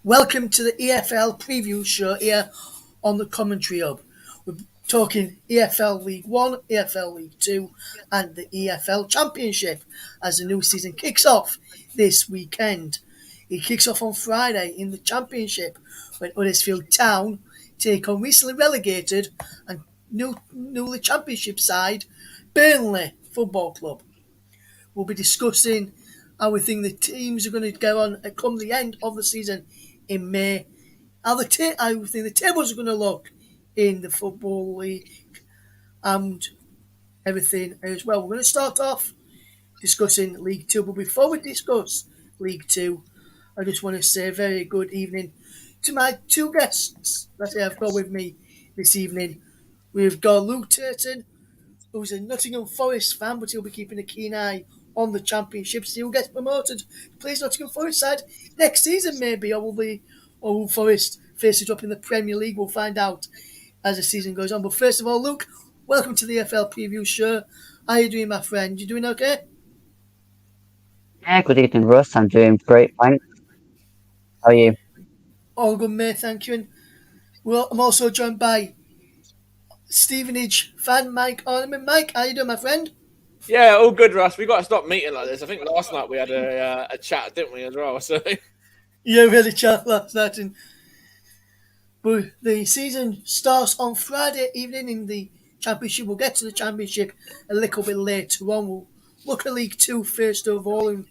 Welcome to the EFL Preview Show here on the Commentary Hub. We're talking EFL League 1, EFL League 2 and the EFL Championship as the new season kicks off this weekend. It kicks off on Friday in the Championship when Huddersfield Town take on recently relegated and newly Championship side Burnley Football Club. We'll be discussing how we think the teams are going to go on come the end of the season in May, how we think the tables are going to look in the Football League and everything as well. We're going to start off discussing League 2, but before we discuss League 2, I just want to say a very good evening to my two guests that I have got with me this evening. We've got Luke Turton, who's a Nottingham Forest fan, but he'll be keeping a keen eye on the Championship. So he'll get promoted to play Nottingham Forest side next season, maybe, or will Forest face it up in the Premier League? We'll find out as the season goes on. But first of all, Luke, welcome to the EFL Preview Show. How are you doing, my friend? You doing okay? Yeah, good evening, Russ. I'm doing great, thanks. How are you? All good, mate, thank you. And I'm also joined by Stevenage fan Mike Harniman. Mike, how you doing, my friend? Yeah, all good, Russ. We got to stop meeting like this. I think last night we had a chat, didn't we, as well? So Yeah, we had a chat last night, but the season starts on Friday evening in the Championship. We'll get to the Championship a little bit later on. We'll look at League 2 first of all in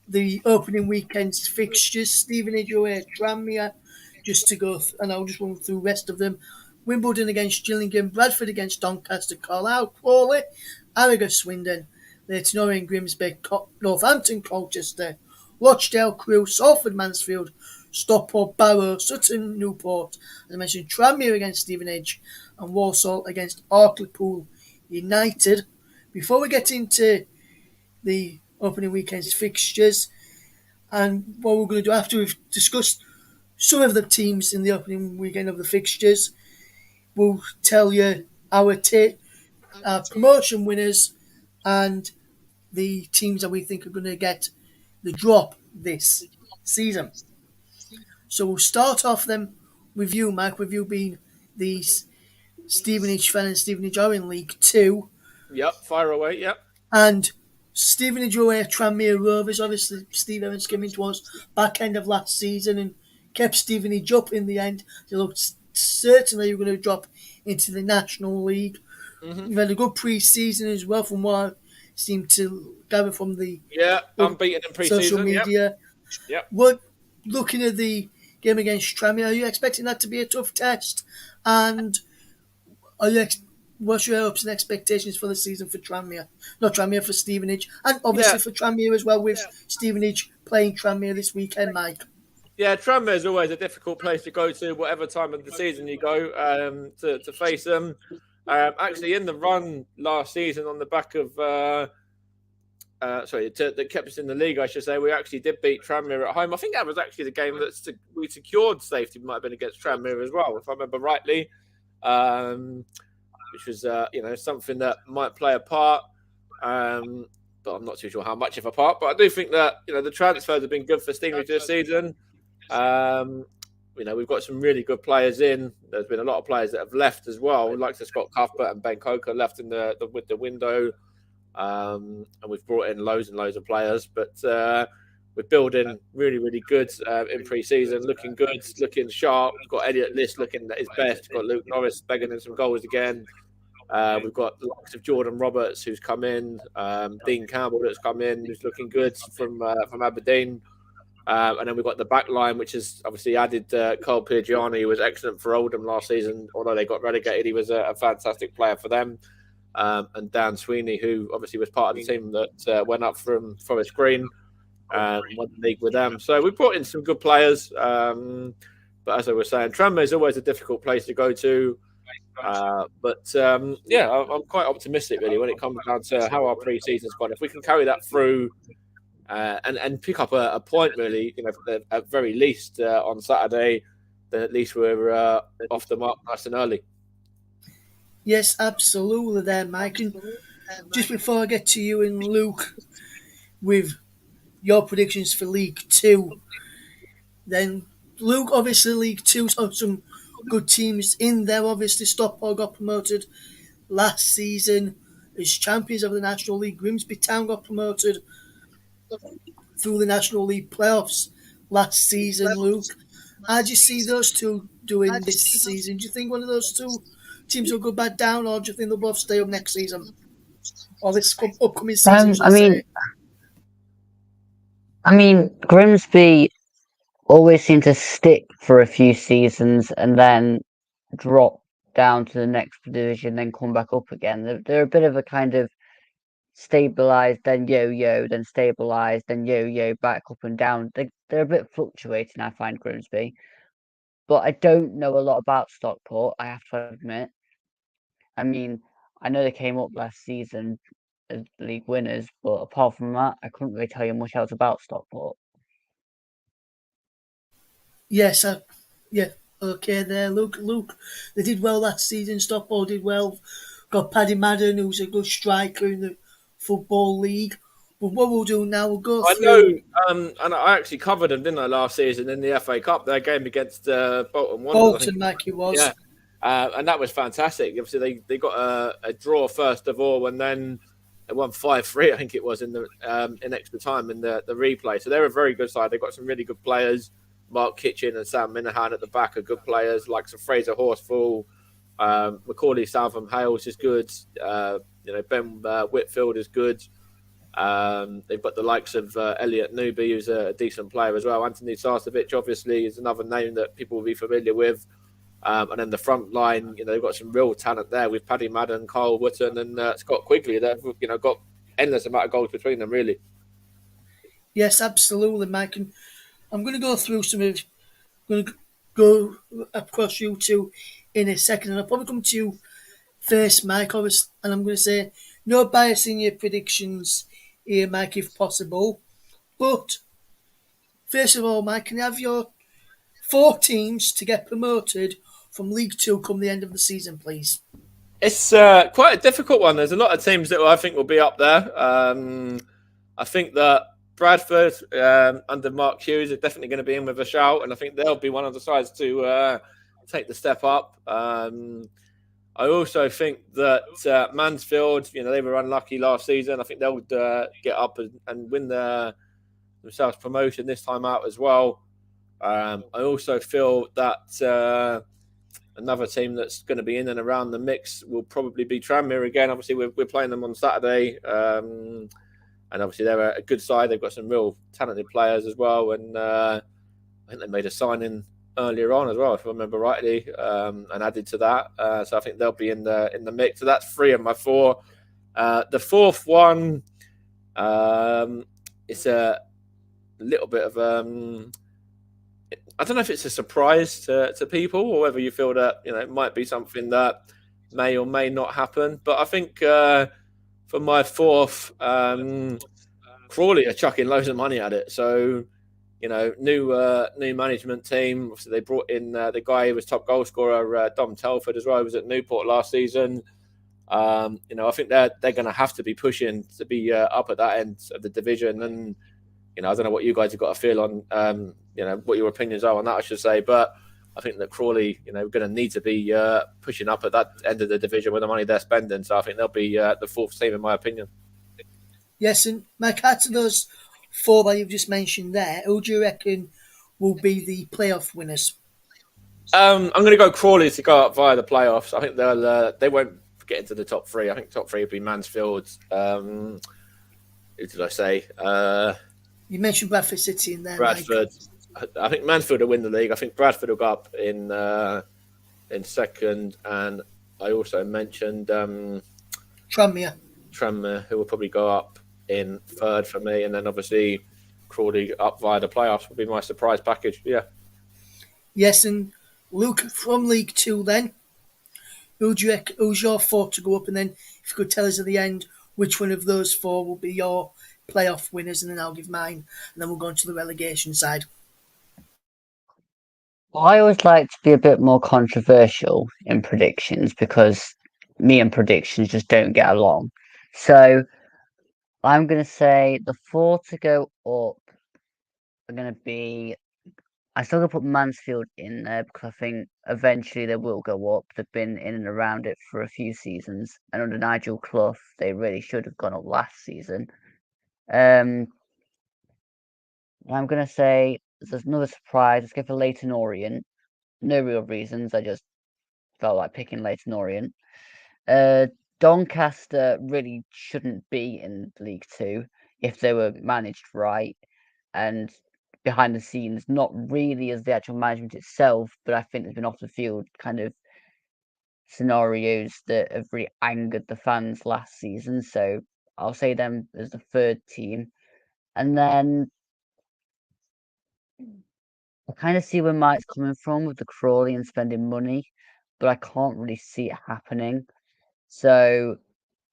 the opening weekend's fixtures. Stevenage away at Tranmere, just to go, and I'll just run through the rest of them. Wimbledon against Gillingham, Bradford against Doncaster, Carlisle, Crawley, Harrogate, Swindon, Leyton Orient, Grimsby, Northampton, Colchester, Rochdale, Crewe, Salford, Mansfield, Stockport, Barrow, Sutton, Newport. As I mentioned, Tranmere against Stevenage and Walsall against Hartlepool United. Before we get into the opening weekend's fixtures and what we're going to do after we've discussed some of the teams in the opening weekend of the fixtures, we'll tell you our promotion winners and the teams that we think are going to get the drop this season. So we'll start off then with you, Mike, with you being the Stevenage fan and Stevenage are in League 2. Yep, fire away, yep. And Stevenage away at Tranmere Rovers. Obviously, Steve Evans came into us back end of last season and kept Stevenage up in the end. They looked certain they were going to drop into the National League. Mm-hmm. You've had a good pre-season as well, from what I seem to gather from the unbeaten in pre-season, social media. Yep. What, looking at the game against Tranmere, are you expecting that to be a tough test? And what's your hopes and expectations for the season for Tranmere? Not Tranmere, for Stevenage. And obviously for Tranmere as well, with Stevenage playing Tranmere this weekend, Mike. Yeah, Tranmere is always a difficult place to go to, whatever time of the season you go to face them. Actually, in the run last season, on the back of that kept us in the league, I should say, we actually did beat Tranmere at home. I think that was actually the game that we secured safety. Might have been against Tranmere as well, if I remember rightly, which was something that might play a part. But I'm not too sure how much of a part. But I do think that the transfers have been good for Stevenage this season. We've got some really good players in. There's been a lot of players that have left as well, like Scott Cuthbert and Ben Coker left in the window. And we've brought in loads and loads of players. But we're building really, really good in pre-season, looking good, looking sharp. We've got Elliot List looking at his best. We've got Luke Norris begging in some goals again. We've got the likes of Jordan Roberts, who's come in. Dean Campbell, that's come in, who's looking good from Aberdeen. And then we've got the back line, which has obviously added Cole Piagiani, who was excellent for Oldham last season. Although they got relegated, he was a fantastic player for them. And Dan Sweeney, who obviously was part of the team that went up from Forest Green and won the league with them. So we brought in some good players. But as I was saying, Tranmere is always a difficult place to go to. I'm quite optimistic, really, when it comes down to how our pre-season's gone. If we can carry that through and pick up a point, really, at very least on Saturday, then at least we're off the mark nice and early. Yes, absolutely there, Mike. And just before I get to you and Luke with your predictions for League 2, then Luke, obviously League Two, so some good teams in there. Obviously, Stockport got promoted last season as champions of the National League. Grimsby Town got promoted through the National League playoffs last season. Luke, how do you see those two doing this season? Do you think one of those two teams will go back down, or do you think they'll both stay up next season? Or this upcoming season, should I say? Grimsby always seem to stick for a few seasons and then drop down to the next division, then come back up again. They're a bit of a kind of stabilized, then yo-yo, then stabilized, then yo-yo, back up and down. They're a bit fluctuating, I find, Grimsby. But I don't know a lot about Stockport, I have to admit. I mean, I know they came up last season as league winners, but apart from that, I couldn't really tell you much else about Stockport. Yes, yeah, okay there. Luke, they did well last season. Stockport did well. Got Paddy Madden, who's a good striker in the Football League. But what we'll do now, we'll go I through know, and I actually covered them, didn't I, last season in the FA Cup, their game against Bolton Wanderers. I think, like he was. yeah, and that was fantastic. Obviously, they got a draw first of all, and then they won 5-3, I think it was, in the in extra time in the replay. So they're a very good side. They've got some really good players. Mark Kitchen and Sam Minahan at the back are good players, like some Fraser Horsfall, Macaulay Southam Hales is good. Ben Whitfield is good. They've got the likes of Elliot Newby, who's a decent player as well. Anthony Sarcevic, obviously, is another name that people will be familiar with. And then the front line, they've got some real talent there with Paddy Madden, Carl Wotton, and Scott Quigley. They've got endless amount of goals between them, really. Yes, absolutely, Mike. And I'm going to go through some of. I'm going to go across you two in a second, and I'll probably come to you first, Mike. Obviously, and I'm going to say no bias in your predictions here, Mike, if possible. But first of all, Mike, can I have your 4 teams to get promoted from League Two come the end of the season, please? It's quite a difficult one. There's a lot of teams that I think will be up there. I think that Bradford under Mark Hughes are definitely going to be in with a shout, and I think they'll be one of the sides to take the step up. I also think that Mansfield, they were unlucky last season. I think they'll get up and win themselves promotion this time out as well. I also feel that another team that's going to be in and around the mix will probably be Tranmere again. Obviously, we're playing them on Saturday. And obviously, they're a good side. They've got some real talented players as well. And I think they made a signing earlier on as well, if I remember rightly, and added to that. So I think they'll be in the mix. So that's 3 of my 4. The fourth one, it's a little bit of I don't know if it's a surprise to people or whether you feel that it might be something that may or may not happen. But I think for my 4th, Crawley are chucking loads of money at it. So new management team. Obviously, they brought in the guy who was top goal scorer, Dom Telford, as well. He was at Newport last season. I think they're going to have to be pushing to be up at that end of the division. And I don't know what you guys have got to feel on, what your opinions are on that, I should say. But I think that Crawley, going to need to be pushing up at that end of the division with the money they're spending. So I think they'll be the 4th team, in my opinion. Yes, and Mike, out of those 4 that you've just mentioned there, who do you reckon will be the playoff winners? I'm going to go Crawley to go up via the playoffs. I think they won't get into the top 3. I think top 3 would be Mansfield. Who did I say? You mentioned Bradford City in there, Bradford. Mike. I think Mansfield will win the league. I think Bradford will go up in second, and I also mentioned Tranmere, who will probably go up in 3rd for me, and then obviously Crawley up via the playoffs would be my surprise package. Yeah. Yes, and Luke, from League Two, then who's your 4 to go up? And then if you could tell us at the end which one of those 4 will be your playoff winners, and then I'll give mine, and then we'll go on to the relegation side. Well, I always like to be a bit more controversial in predictions because me and predictions just don't get along. So I'm going to say the 4 to go up are going to be, I still gonna put Mansfield in there because I think eventually they will go up. They've been in and around it for a few seasons, and under Nigel Clough, they really should have gone up last season. I'm gonna say there's another surprise. Let's go for Leyton Orient. No real reasons. I just felt like picking Leyton Orient. Doncaster really shouldn't be in League Two if they were managed right and behind the scenes, not really as the actual management itself, but I think there's been off the field kind of scenarios that have really angered the fans last season. So I'll say them as the third team. And then I kind of see where Mike's coming from with the Crawley and spending money, but I can't really see it happening. So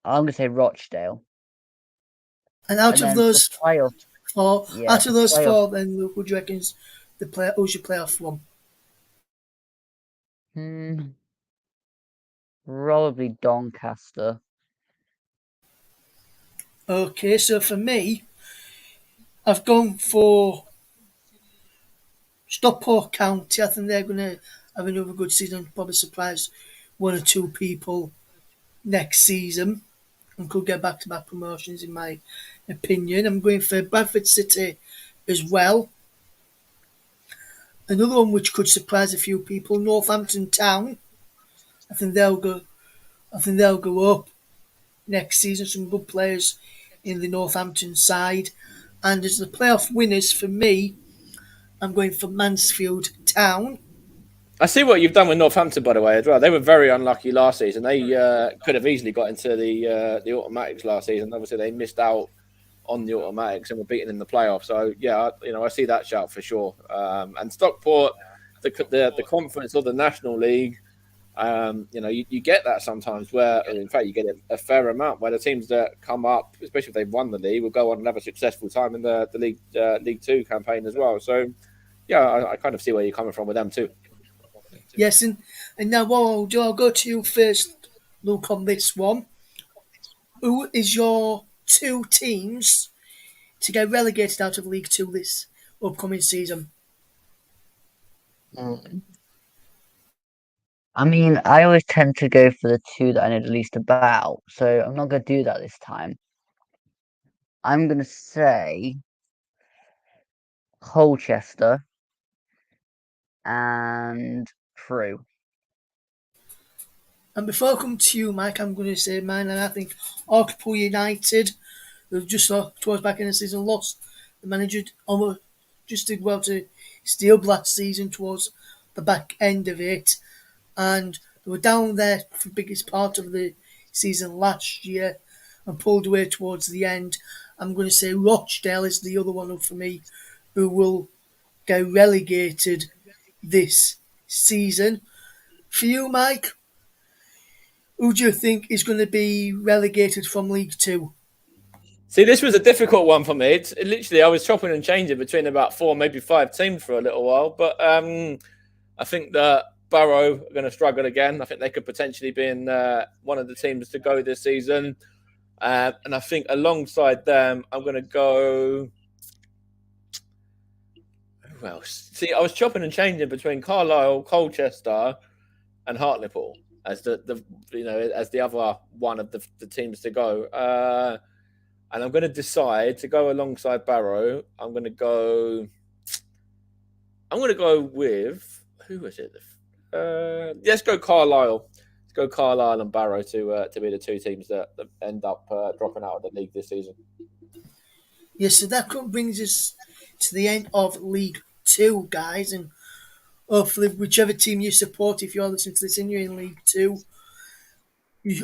I'm going to say Rochdale. And out of those playoff, four, yeah, then who do you reckon's who's your playoff one? Probably Doncaster. Okay, so for me, I've gone for Stockport County. I think they're going to have another good season, probably surprise one or two people next season and could get back-to-back promotions in my opinion. I'm going for Bradford City as well. Another one which could surprise a few people, Northampton Town. I think they'll go up next season. Some good players in the Northampton side. And as the playoff winners for me, I'm going for Mansfield Town. I see what you've done with Northampton, by the way, as well. They were very unlucky last season. They could have easily got into the automatics last season. Obviously, they missed out on the automatics and were beaten in the playoffs. So yeah, I see that shout for sure. And Stockport, the conference or the National League, you get that sometimes where, in fact, you get a fair amount where the teams that come up, especially if they've won the league, will go on and have a successful time in the League Two campaign as well. So yeah, I kind of see where you're coming from with them too. Yes, and now what I'll go to you first, Luke, on this one. Who is your two teams to get relegated out of League Two this upcoming season? I mean, I always tend to go for the two that I know the least about, so I'm not going to do that this time. I'm going to say Colchester and Crewe. And before I come to you, Mike, I'm going to say mine, and I think Hartlepool United, who just towards back in the season, lost the manager, almost just did well to steal last season towards the back end of it, and they were down there for the biggest part of the season last year and pulled away towards the end. I'm going to say Rochdale is the other one for me who will get relegated this season. For you, Mike, who do you think is going to be relegated from League Two? See, this was a difficult one for me. Literally, I was chopping and changing between about 4, maybe 5 teams for a little while. But I think that Barrow are going to struggle again. I think they could potentially be in one of the teams to go this season. And I think alongside them, I'm going to go... Who else? See, I was chopping and changing between Carlisle, Colchester and Hartlepool as the other one of the teams to go. And I'm going to decide to go alongside Barrow. I'm going to go with, who is it? Let's go Carlisle. Let's go Carlisle and Barrow to be the two teams that end up dropping out of the league this season. Yes, so that brings us to the end of League Two, guys, and hopefully whichever team you support, if you're listening to this and you're in League Two,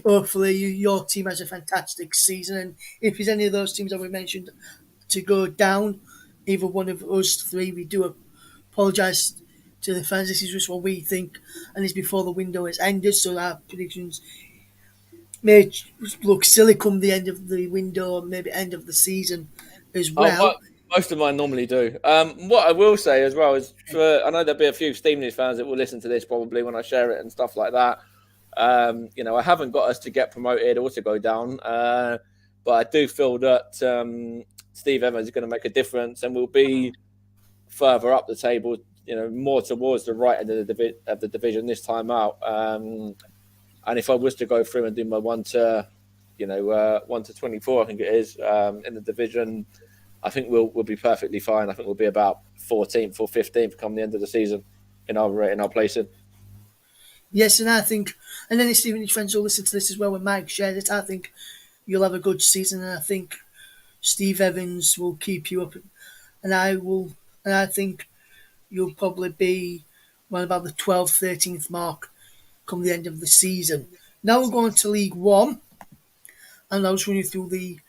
hopefully your team has a fantastic season. And if there's any of those teams that we mentioned to go down, either one of us three, we do apologise to the fans. This is just what we think, and it's before the window has ended, so our predictions may look silly come the end of the window, maybe end of the season as well. Most of mine normally do. What I will say as well is, I know there'll be a few Steam News fans that will listen to this probably when I share it and stuff like that. I haven't got us to get promoted or to go down, but I do feel that Steve Evans is going to make a difference and will be further up the table more towards the right end of the division this time out. And if I was to go through and do my 1 to 24, I think it is, in the division, I think we'll be perfectly fine. I think we'll be about 14th or 15th come the end of the season in our placing. Yes, and I think, and then Stephen and his friends will listen to this as well when Mike shares it. I think you'll have a good season, and I think Steve Evans will keep you up, and I think you'll probably be around about the 12th, 13th mark come the end of the season. Now we're going to League One, and I'll just run you through the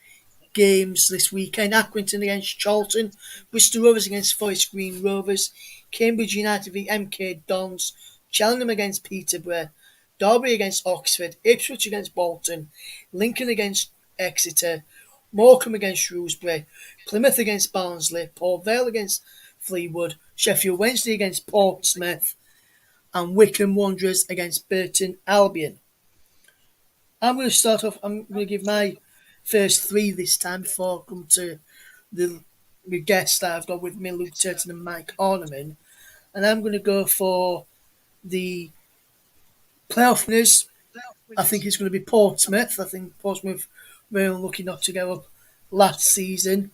games this weekend. Accrington against Charlton, Bristol Rovers against Forest Green Rovers, Cambridge United v MK Dons, Cheltenham against Peterborough, Derby against Oxford, Ipswich against Bolton, Lincoln against Exeter, Morecambe against Shrewsbury, Plymouth against Barnsley, Port Vale against Fleetwood, Sheffield Wednesday against Portsmouth, and Wycombe Wanderers against Burton Albion. I'm going to start off, I'm going to give my first three this time before I come to the guests that I've got with me, Luke Turton and Mike Harniman. And I'm going to go for the playoff winners. I think it's going to be Portsmouth. I think Portsmouth were unlucky not to go up last season.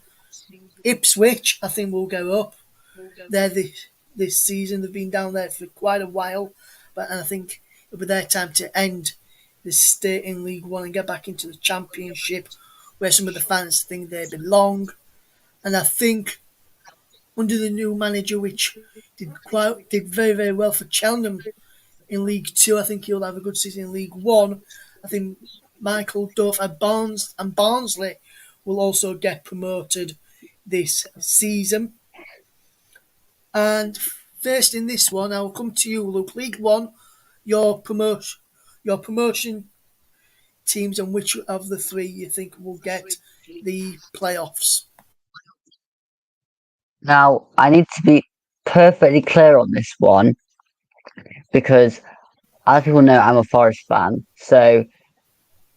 Ipswich, I think, will go up. They're this season. They've been down there for quite a while. But I think it'll be their time to end the stay in League One and get back into the Championship where some of the fans think they belong. And I think under the new manager, which did very, very well for Cheltenham in League Two, I think he'll have a good season in League One. I think Michael Duff and Barnsley will also get promoted this season. And first in this one, I will come to you, Luke. League One, your promotion teams, and which of the three you think will get the playoffs? Now, I need to be perfectly clear on this one because, as people know, I'm a Forest fan, so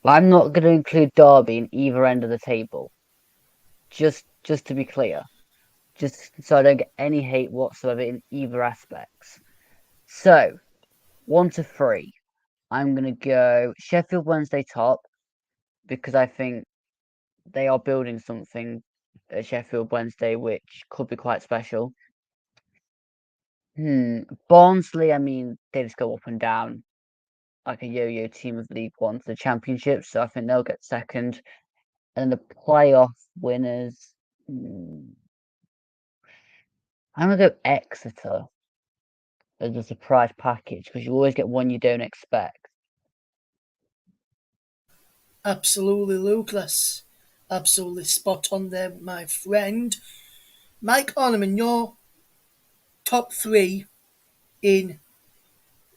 I'm not going to include Derby in either end of the table. Just to be clear, just so I don't get any hate whatsoever in either aspects. So, 1 to 3, I'm going to go Sheffield Wednesday top because I think they are building something at Sheffield Wednesday which could be quite special. Barnsley, I mean, they just go up and down like a yo-yo team of League One to the Championship, so I think they'll get second. And the playoff winners, I'm going to go Exeter as a surprise package because you always get one you don't expect. Absolutely, Luke. That's absolutely spot on there, my friend. Mike Harniman, your top three in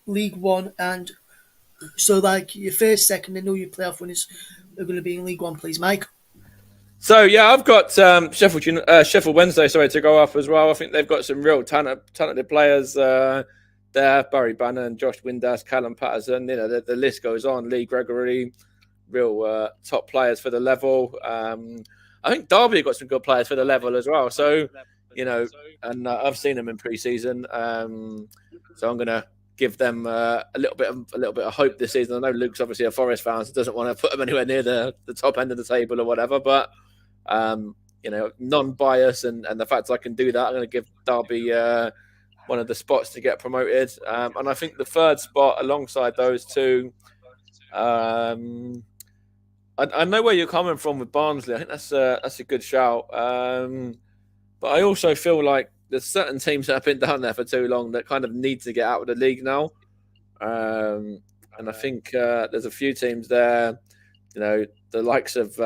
League One, and so like your first, second, and all your playoff winners are going to be in League One, please, Mike. So yeah, I've got Sheffield Wednesday, to go up as well. I think they've got some real talented players there. Barry Bannon, Josh Windass, Callum Patterson. The list goes on. Lee Gregory, real top players for the level. I think Derby got some good players for the level as well. So and I've seen them in pre-season. So I'm gonna give them a little bit of hope this season. I know Luke's obviously a Forest fan, so doesn't want to put them anywhere near the top end of the table or whatever. But non-bias and the fact I can do that, I'm going to give Derby one of the spots to get promoted. And I think the third spot alongside those two, I know where you're coming from with Barnsley. I think that's a good shout. But I also feel like there's certain teams that have been down there for too long that kind of need to get out of the league now. And I think there's a few teams there, the likes of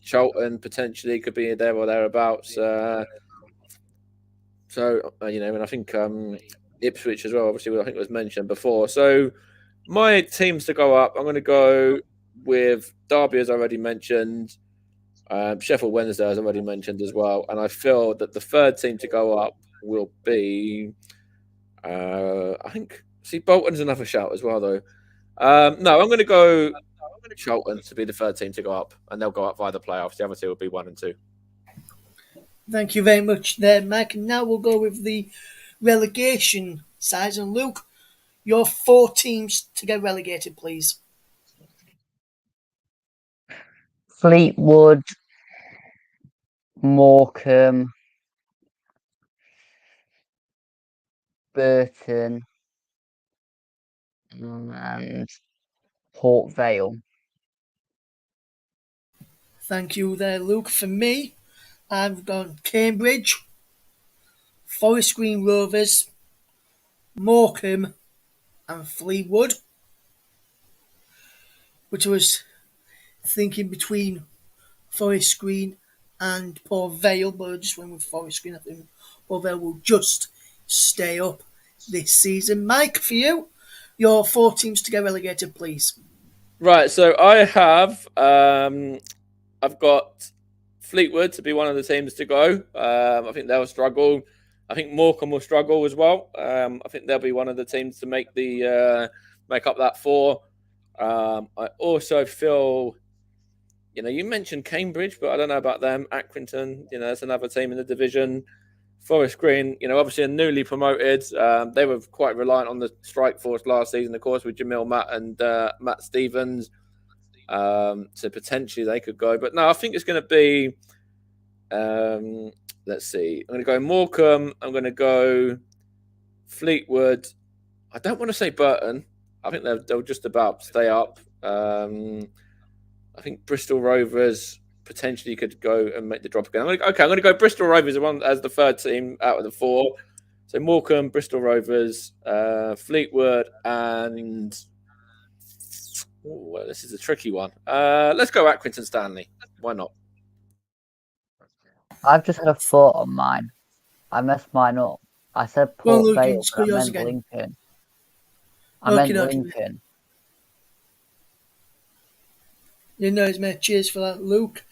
Charlton potentially could be there or thereabouts. And I think Ipswich as well, obviously, I think it was mentioned before. So my teams to go up, I'm going to go with Derby, as I already mentioned. Sheffield Wednesday, as I already mentioned as well. And I feel that the third team to go up will be, Bolton's another shout as well, though. No, I'm going to go Charlton to be the third team to go up, and they'll go up via the playoffs. The other two will be 1 and 2. Thank you very much there, Mike. And now we'll go with the relegation sides. And Luke, your 4 teams to get relegated, please. Fleetwood, Morecambe, Burton, and Port Vale. Thank you there, Luke. For me, I've gone Cambridge, Forest Green Rovers, Morecambe, and Fleetwood, which I was thinking between Forest Green and Port Vale, but I just went with Forest Green. I think Port Vale will just stay up this season. Mike, for you, your 4 teams to get relegated, please. Right, so I have, I've got Fleetwood to be one of the teams to go. I think they'll struggle. I think Morecambe will struggle as well. I think they'll be one of the teams to make up that 4. I also feel, you mentioned Cambridge, but I don't know about them. Accrington, that's another team in the division. Forest Green, obviously are newly promoted. They were quite reliant on the strike force last season, of course, with Jamil Matt and Matt Stevens. So potentially they could go. But no, I think it's going to be, let's see. I'm going to go Morecambe. I'm going to go Fleetwood. I don't want to say Burton. I think they'll just about stay up. I think Bristol Rovers potentially could go and make the drop again. I'm going to go Bristol Rovers as the 3rd team out of the 4. So Morecambe, Bristol Rovers, Fleetwood, and this is a tricky one. Let's go Accrington Stanley. Why not? I've just had a thought on mine. I messed mine up. I said Port Vale, but I meant Lincoln. Lincoln. Mate. Cheers for that, Luke.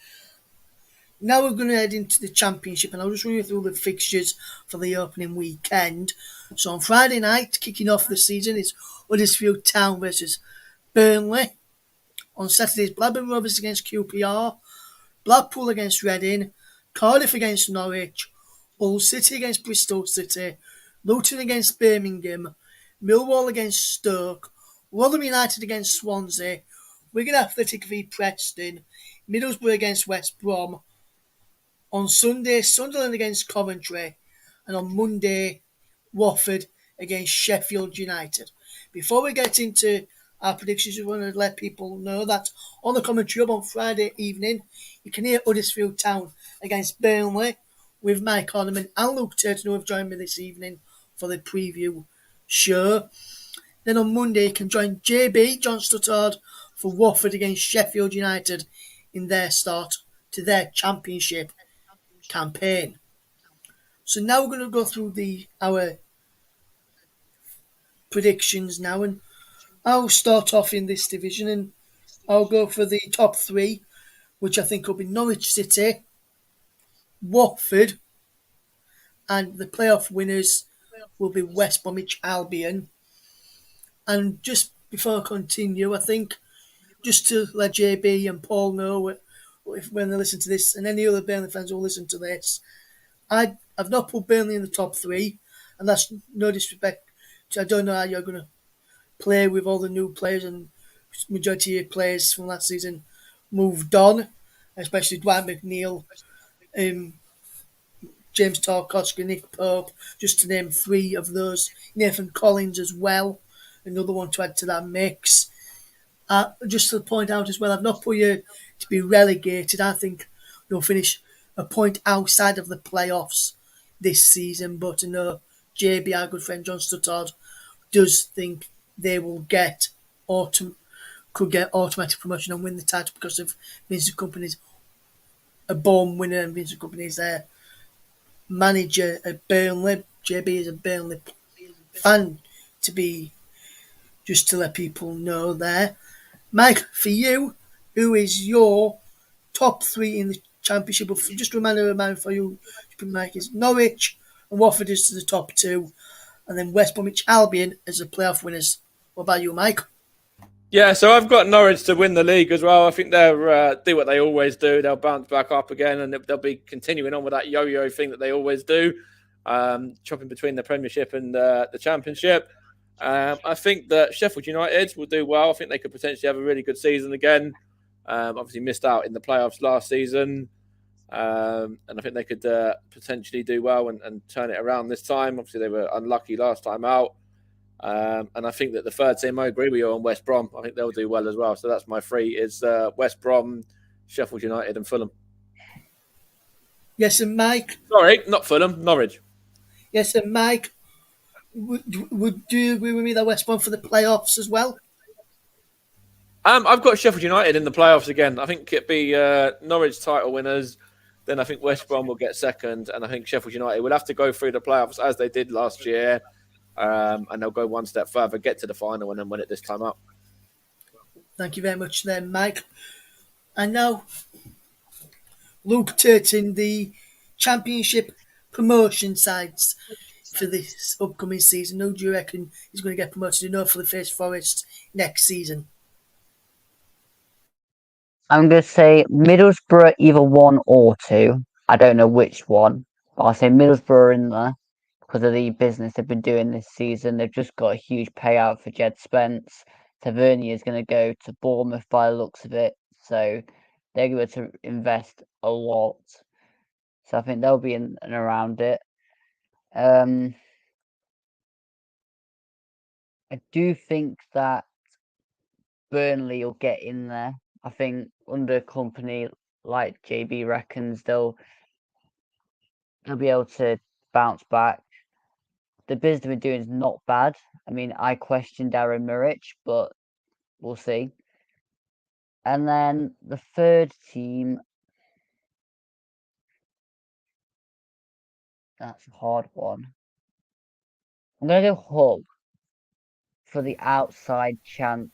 Now we're going to head into the Championship, and I'll just run you through the fixtures for the opening weekend. So on Friday night, kicking off the season, is Huddersfield Town versus Burnley. On Saturday, Blackburn Rovers against QPR, Blackpool against Reading, Cardiff against Norwich, Hull City against Bristol City, Luton against Birmingham, Millwall against Stoke, Rotherham United against Swansea, Wigan Athletic v Preston, Middlesbrough against West Brom. On Sunday, Sunderland against Coventry, and on Monday, Watford against Sheffield United. Before we get into our predictions, we want to let people know that on the commentary on Friday evening, you can hear Huddersfield Town against Burnley with Mike Harniman and Luke Turton, who have joined me this evening for the preview show. Then on Monday, you can join JB, John Stuttard, for Watford against Sheffield United in their start to their Championship campaign. So now we're going to go through our predictions now, and I'll start off in this division, and I'll go for the top 3, which I think will be Norwich City, Watford, and the playoff winners will be West Bromwich Albion. And just before I continue, I think just to let JB and Paul know when they listen to this, and any other Burnley fans who will listen to this, I've not put Burnley in the top 3, and that's no disrespect. I don't know how you're going to play with all the new players, and majority of players from last season moved on, especially Dwight McNeil, James Tarkowski, Nick Pope, just to name 3 of those. Nathan Collins as well, another one to add to that mix. Just to point out as well, I've not put you to be relegated. I think you'll finish a point outside of the playoffs this season, but I know JB, our good friend John Stuttard, does think they will could get automatic promotion and win the title because of Vincent Kompany's a born winner, and Vincent Kompany is their manager at Burnley. JB is a Burnley fan, just to let people know there. Mike, for you, who is your top 3 in the Championship? Just a reminder for you, Mike, is Norwich and Watford is to the top 2, and then West Bromwich Albion as the playoff winners. What about you, Mike? Yeah, so I've got Norwich to win the league as well. I think they'll do what they always do. They'll bounce back up again, and they'll be continuing on with that yo-yo thing that they always do. chopping between the Premiership and the Championship. I think that Sheffield United will do well. I think they could potentially have a really good season again. Obviously missed out in the playoffs last season. And I think they could potentially do well and turn it around this time. Obviously, they were unlucky last time out. And I think that the third team, I agree with you on West Brom. I think they'll do well as well. So that's my three: is West Brom, Sheffield United, and Fulham. Yes, and Mike. Sorry, not Fulham, Norwich. Yes, and Mike. Would you agree with me that West Brom for the playoffs as well? I've got Sheffield United in the playoffs again. I think it'd be Norwich title winners. Then I think West Brom will get second, and I think Sheffield United will have to go through the playoffs as they did last year, and they'll go one step further, get to the final, and then win it this time up. Thank you very much, then, Mike. And now, Luke Turton, the Championship promotion sides for this upcoming season. Who do you reckon is going to get promoted enough for the First Forest next season? I'm going to say Middlesbrough, either 1 or 2. I don't know which one, but I'll say Middlesbrough in there because of the business they've been doing this season. They've just got a huge payout for Jed Spence. Tavernier is going to go to Bournemouth by the looks of it, so they're going to invest a lot. So I think they'll be in and around it. I do think that Burnley will get in there. I think under a company like JB reckons they'll be able to bounce back. The business they've been doing is not bad. I mean, I questioned Darren Muric, but we'll see. And then the third team, that's a hard one. I'm going to go Hull for the outside chance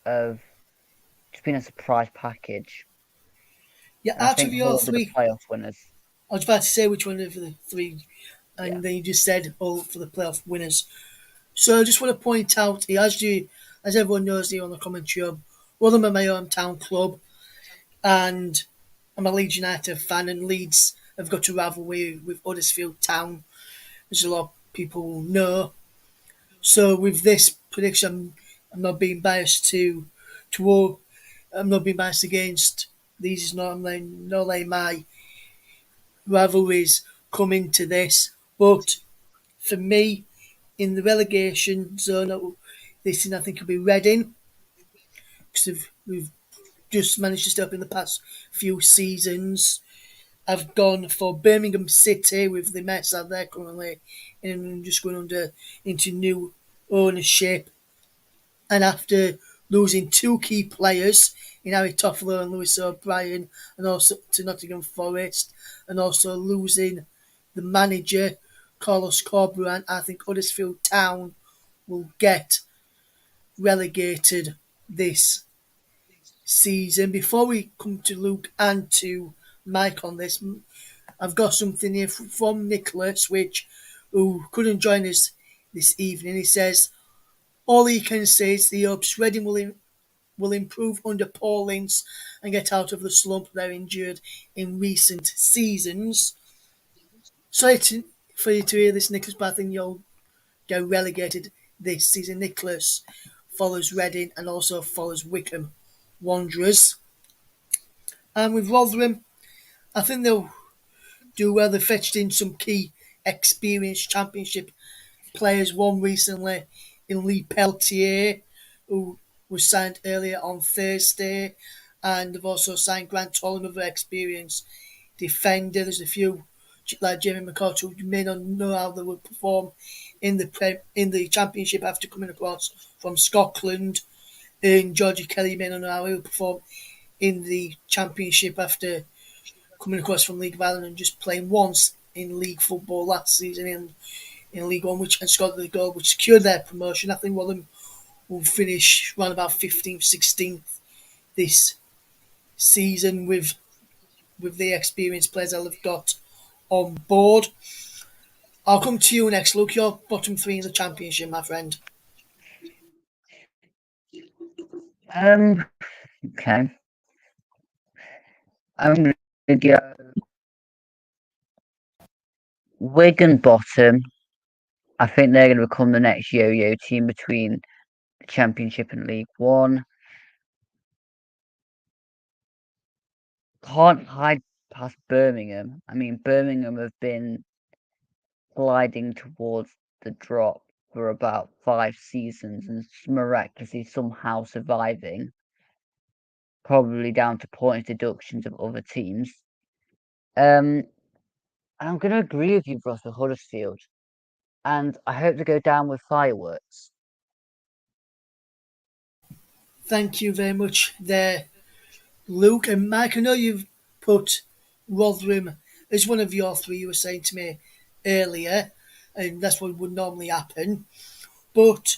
of just being a surprise package. Yeah, And out of your Hull are the three, playoff winners. I was about to say which one of the three, and Yeah. then you just said all for the playoff winners. So I just want to point out, as everyone knows here on the commentary, Rotherham are my hometown club, and I'm a Leeds United fan, and Leeds have got a rivalry with Huddersfield Town, as a lot of people know. So with this prediction, I'm not being biased I'm not being biased against these. Is not like my rivalries come into this, but for me, in the relegation zone, this thing I think will be Reading because we've just managed to stay up in the past few seasons. I've gone for Birmingham City with the mess out there currently, and just going into new ownership. And after losing two key players in Harry Toffolo and Lewis O'Brien, and also to Nottingham Forest, and also losing the manager Carlos Corberán, I think Huddersfield Town will get relegated this season. Before we come to Luke and to Mike on this, I've got something here from Nicholas, who couldn't join us this evening. He says, all he can say is the hopes Reading will improve under Paul Ince and get out of the slump they endured in recent seasons. Sorry for you to hear this, Nicholas, but I think you'll get relegated this season. Nicholas follows Reading and also follows Wickham Wanderers. And with Rotherham, I think they'll do well. They fetched in some key experienced Championship players. One recently in Lee Peltier, who was signed earlier on Thursday. And they've also signed Grant Toll, another experienced defender. There's a few like Jamie McCart, who may not know how they will perform in the Championship after coming across from Scotland. And Georgie Kelly may not know how he will perform in the Championship after coming across from League of Ireland and just playing once in league football last season in League One, which and scored the goal which secured their promotion. I think one of them will finish around about 15th, 16th this season with the experienced players that they've got on board. I'll come to you next, Luke. Your bottom three in the Championship, my friend. Okay. I'm going to go Wigan bottom. I think they're going to become the next yo-yo team between the Championship and League One. Can't hide past Birmingham. I mean, Birmingham have been gliding towards the drop for about 5 seasons and miraculously somehow surviving, probably down to point deductions of other teams. I'm going to agree with you, Russ, with Huddersfield, and I hope to go down with fireworks. Thank you very much there, Luke. And Mike, I know you've put Rotherham as one of your three, you were saying to me earlier, and that's what would normally happen. But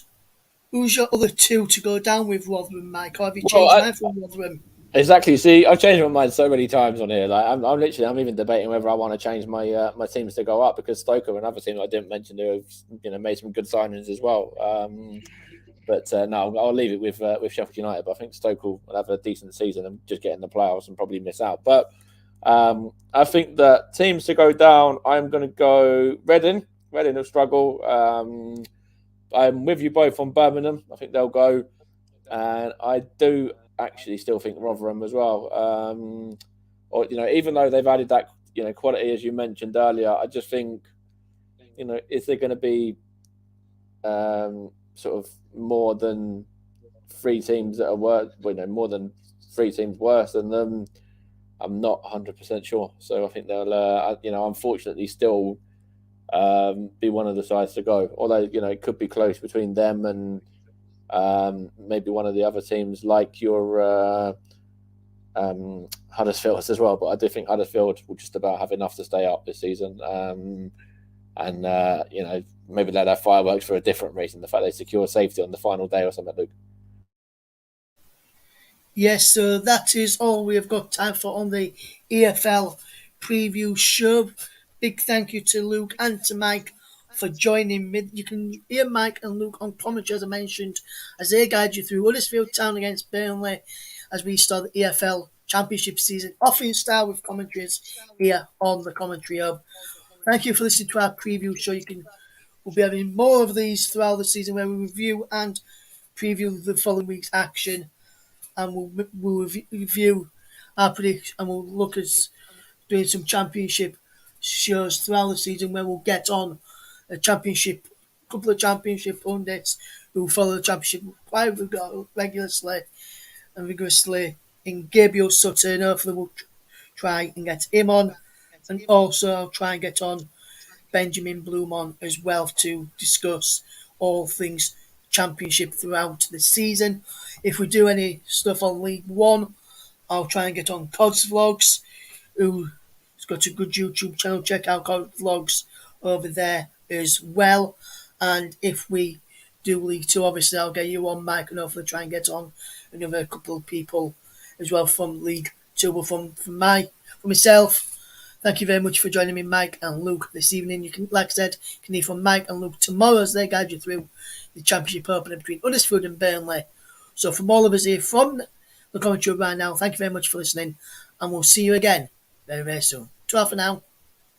who's your other two to go down with Rotherham, Mike? Or have you changed mine from Rotherham? Exactly. See, I've changed my mind so many times on here. Like, I'm even debating whether I want to change my my teams to go up, because Stoke are another team I didn't mention who have made some good signings as well. But no, I'll leave it with Sheffield United. But I think Stoke will have a decent season and just get in the playoffs and probably miss out. But I think that teams to go down, I'm going to go Reading. Reading will struggle. I'm with you both on Birmingham. I think they'll go, and I do actually still think Rotherham as well. Or even though they've added that quality as you mentioned earlier, I just think is there going to be sort of more than 3 teams that are worse? More than 3 teams worse than them. I'm not 100% sure. So I think they'll unfortunately still be one of the sides to go. Although it could be close between them and maybe one of the other teams like your Huddersfield as well. But I do think Huddersfield will just about have enough to stay up this season. And maybe they'll have fireworks for a different reason. The fact they secure safety on the final day or something, Luke. Yes, so that is all we have got time for on the EFL Preview Show. Big thank you to Luke and to Mike for joining me. You can hear Mike and Luke on commentary, as I mentioned, as they guide you through Huddersfield Town against Burnley as we start the EFL Championship season off in style with commentaries here on the Commentary Hub. Thank you for listening to our preview show. We'll be having more of these throughout the season where we review and preview the following week's action, and we'll review our predictions, and we'll look at doing some championship shows throughout the season where we'll get on a couple of championship pundits who follow the championship quite regularly and vigorously. In Gabriel Sutton, hopefully we'll try and get him on, and also I'll try and get on Benjamin Bloom on as well to discuss all things championship throughout the season. If we do any stuff on League One, I'll try and get on Cod's Vlogs, who's got a good YouTube channel. Check out Cod's Vlogs over there as well. And if we do League Two, obviously I'll get you on, Mike, and hopefully try and get on another couple of people as well from League Two. But from myself, thank you very much for joining me, Mike and Luke, this evening. You can, like I said, you can hear from Mike and Luke tomorrow as they guide you through the Championship opener between Huddersfield and Burnley. So from all of us here from the commentary right now, thank you very much for listening, and we'll see you again very, very soon. Ta for now.